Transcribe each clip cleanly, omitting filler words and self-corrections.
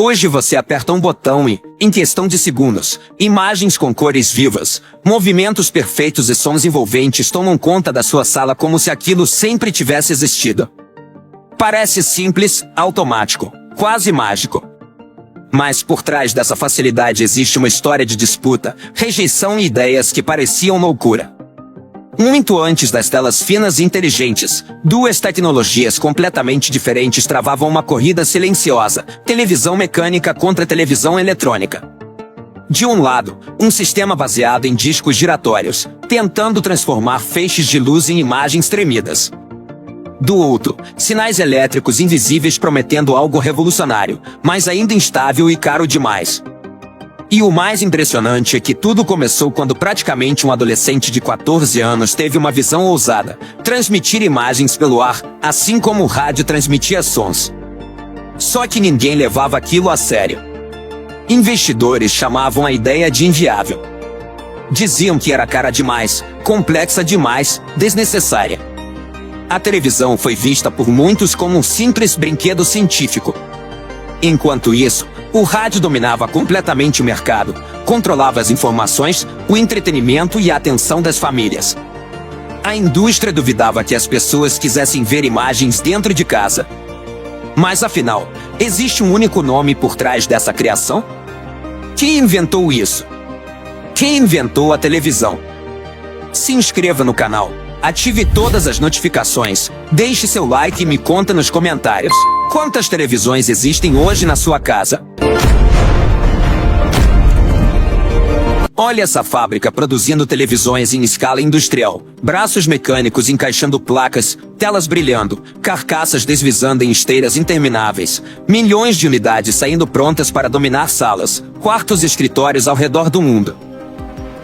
Hoje você aperta um botão e, em questão de segundos, imagens com cores vivas, movimentos perfeitos e sons envolventes tomam conta da sua sala como se aquilo sempre tivesse existido. Parece simples, automático, quase mágico. Mas por trás dessa facilidade existe uma história de disputa, rejeição e ideias que pareciam loucura. Muito antes das telas finas e inteligentes, duas tecnologias completamente diferentes travavam uma corrida silenciosa: televisão mecânica contra televisão eletrônica. De um lado, um sistema baseado em discos giratórios, tentando transformar feixes de luz em imagens tremidas. Do outro, sinais elétricos invisíveis prometendo algo revolucionário, mas ainda instável e caro demais. E o mais impressionante é que tudo começou quando praticamente um adolescente de 14 anos teve uma visão ousada: transmitir imagens pelo ar, assim como o rádio transmitia sons. Só que ninguém levava aquilo a sério. Investidores chamavam a ideia de inviável. Diziam que era cara demais, complexa demais, desnecessária. A televisão foi vista por muitos como um simples brinquedo científico. Enquanto isso, o rádio dominava completamente o mercado, controlava as informações, o entretenimento e a atenção das famílias. A indústria duvidava que as pessoas quisessem ver imagens dentro de casa. Mas afinal, existe um único nome por trás dessa criação? Quem inventou isso? Quem inventou a televisão? Se inscreva no canal. Ative todas as notificações, deixe seu like e me conta nos comentários: quantas televisões existem hoje na sua casa? Olha essa fábrica produzindo televisões em escala industrial, braços mecânicos encaixando placas, telas brilhando, carcaças deslizando em esteiras intermináveis, milhões de unidades saindo prontas para dominar salas, quartos e escritórios ao redor do mundo.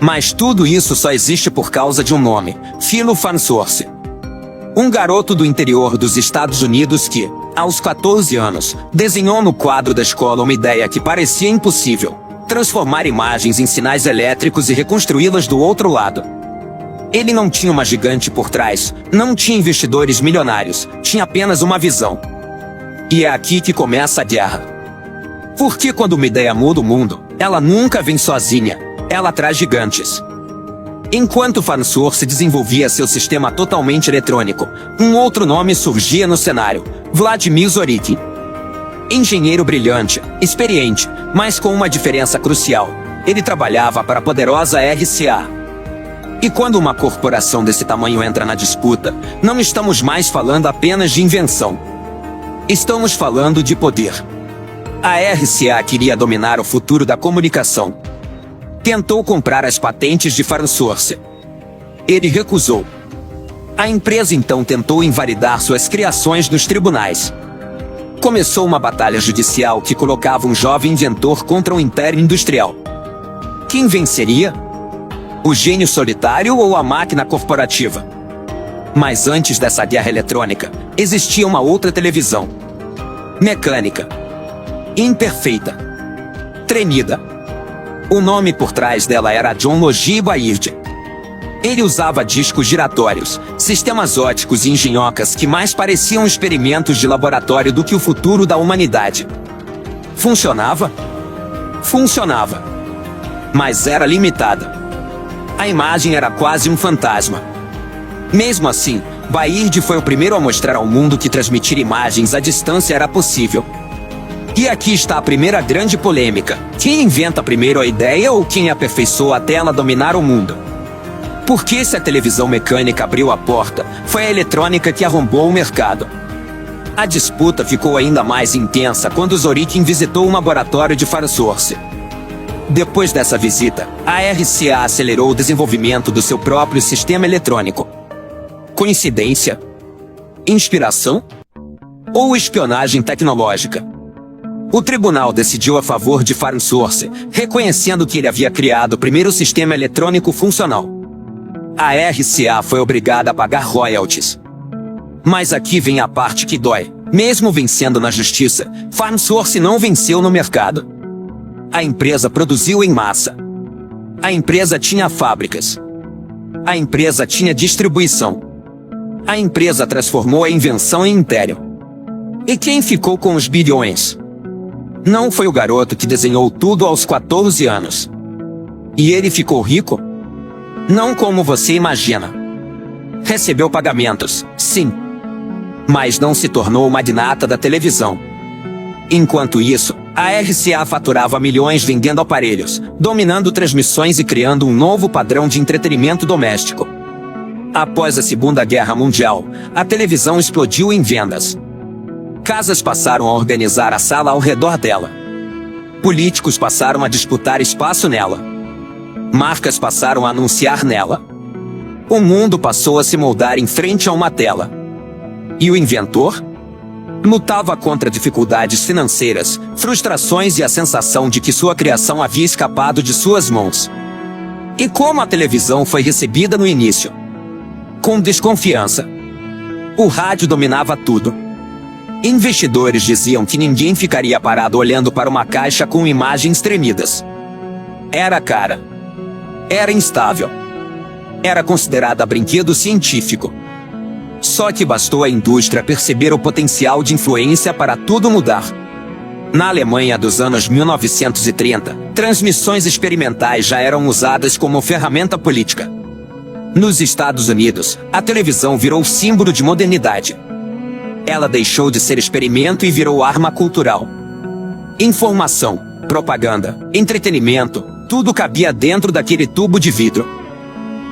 Mas tudo isso só existe por causa de um nome: Philo Farnsworth. Um garoto do interior dos Estados Unidos que, aos 14 anos, desenhou no quadro da escola uma ideia que parecia impossível: transformar imagens em sinais elétricos e reconstruí-las do outro lado. Ele não tinha uma gigante por trás, não tinha investidores milionários, tinha apenas uma visão. E é aqui que começa a guerra. Porque quando uma ideia muda o mundo, ela nunca vem sozinha. Ela traz gigantes. Enquanto Farnsworth desenvolvia seu sistema totalmente eletrônico, um outro nome surgia no cenário: Vladimir Zorikin. Engenheiro brilhante, experiente, mas com uma diferença crucial: ele trabalhava para a poderosa RCA. E quando uma corporação desse tamanho entra na disputa, não estamos mais falando apenas de invenção. Estamos falando de poder. A RCA queria dominar o futuro da comunicação. Tentou comprar as patentes de Farnsworth. Ele recusou. A empresa então tentou invalidar suas criações nos tribunais. Começou uma batalha judicial que colocava um jovem inventor contra um império industrial. Quem venceria? O gênio solitário ou a máquina corporativa? Mas antes dessa guerra eletrônica, existia uma outra televisão. Mecânica. Imperfeita. Tremida. O nome por trás dela era John Logie Baird. Ele usava discos giratórios, sistemas óticos e engenhocas que mais pareciam experimentos de laboratório do que o futuro da humanidade. Funcionava? Funcionava. Mas era limitada. A imagem era quase um fantasma. Mesmo assim, Baird foi o primeiro a mostrar ao mundo que transmitir imagens à distância era possível. E aqui está a primeira grande polêmica: quem inventa primeiro a ideia ou quem aperfeiçoa até ela dominar o mundo? Porque se a televisão mecânica abriu a porta, foi a eletrônica que arrombou o mercado. A disputa ficou ainda mais intensa quando Zorikin visitou um laboratório de Farnsworth. Depois dessa visita, a RCA acelerou o desenvolvimento do seu próprio sistema eletrônico. Coincidência? Inspiração? Ou espionagem tecnológica? O tribunal decidiu a favor de Farnsworth, reconhecendo que ele havia criado o primeiro sistema eletrônico funcional. A RCA foi obrigada a pagar royalties. Mas aqui vem a parte que dói: mesmo vencendo na justiça, Farnsworth não venceu no mercado. A empresa produziu em massa. A empresa tinha fábricas. A empresa tinha distribuição. A empresa transformou a invenção em império. E quem ficou com os bilhões? Não foi o garoto que desenhou tudo aos 14 anos. E ele ficou rico? Não como você imagina. Recebeu pagamentos, sim. Mas não se tornou magnata da televisão. Enquanto isso, a RCA faturava milhões vendendo aparelhos, dominando transmissões e criando um novo padrão de entretenimento doméstico. Após a Segunda Guerra Mundial, a televisão explodiu em vendas. Casas passaram a organizar a sala ao redor dela. Políticos passaram a disputar espaço nela. Marcas passaram a anunciar nela. O mundo passou a se moldar em frente a uma tela. E o inventor? Lutava contra dificuldades financeiras, frustrações e a sensação de que sua criação havia escapado de suas mãos. E como a televisão foi recebida no início? Com desconfiança. O rádio dominava tudo. Investidores diziam que ninguém ficaria parado olhando para uma caixa com imagens tremidas. Era cara. Era instável. Era considerada brinquedo científico. Só que bastou a indústria perceber o potencial de influência para tudo mudar. Na Alemanha dos anos 1930, transmissões experimentais já eram usadas como ferramenta política. Nos Estados Unidos, a televisão virou símbolo de modernidade. Ela deixou de ser experimento e virou arma cultural. Informação, propaganda, entretenimento, tudo cabia dentro daquele tubo de vidro.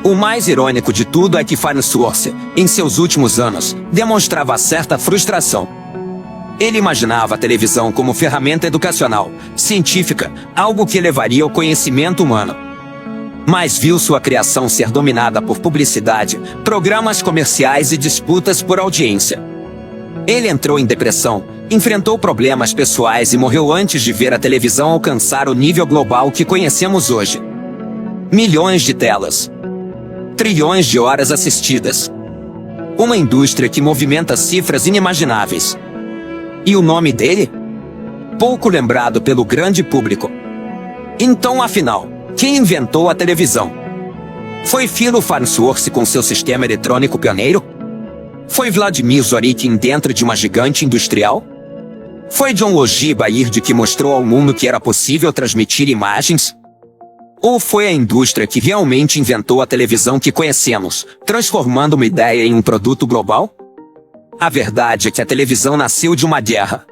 O mais irônico de tudo é que Farnsworth, em seus últimos anos, demonstrava certa frustração. Ele imaginava a televisão como ferramenta educacional, científica, algo que elevaria o conhecimento humano. Mas viu sua criação ser dominada por publicidade, programas comerciais e disputas por audiência. Ele entrou em depressão, enfrentou problemas pessoais e morreu antes de ver a televisão alcançar o nível global que conhecemos hoje. Milhões de telas. Trilhões de horas assistidas. Uma indústria que movimenta cifras inimagináveis. E o nome dele? Pouco lembrado pelo grande público. Então, afinal, quem inventou a televisão? Foi Philo Farnsworth com seu sistema eletrônico pioneiro? Foi Vladimir Zorikin dentro de uma gigante industrial? Foi John Logie Baird que mostrou ao mundo que era possível transmitir imagens? Ou foi a indústria que realmente inventou a televisão que conhecemos, transformando uma ideia em um produto global? A verdade é que a televisão nasceu de uma guerra.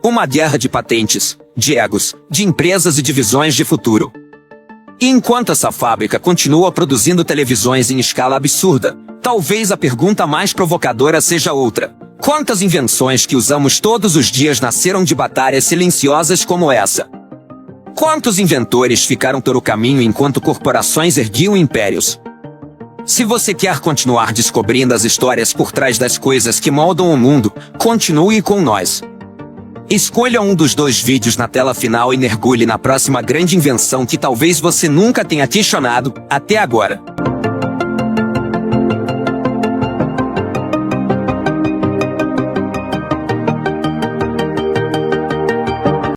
Uma guerra de patentes, de egos, de empresas e de visões de futuro. E enquanto essa fábrica continua produzindo televisões em escala absurda, talvez a pergunta mais provocadora seja outra. Quantas invenções que usamos todos os dias nasceram de batalhas silenciosas como essa? Quantos inventores ficaram pelo caminho enquanto corporações erguiam impérios? Se você quer continuar descobrindo as histórias por trás das coisas que moldam o mundo, continue com nós. Escolha um dos 2 vídeos na tela final e mergulhe na próxima grande invenção que talvez você nunca tenha questionado até agora.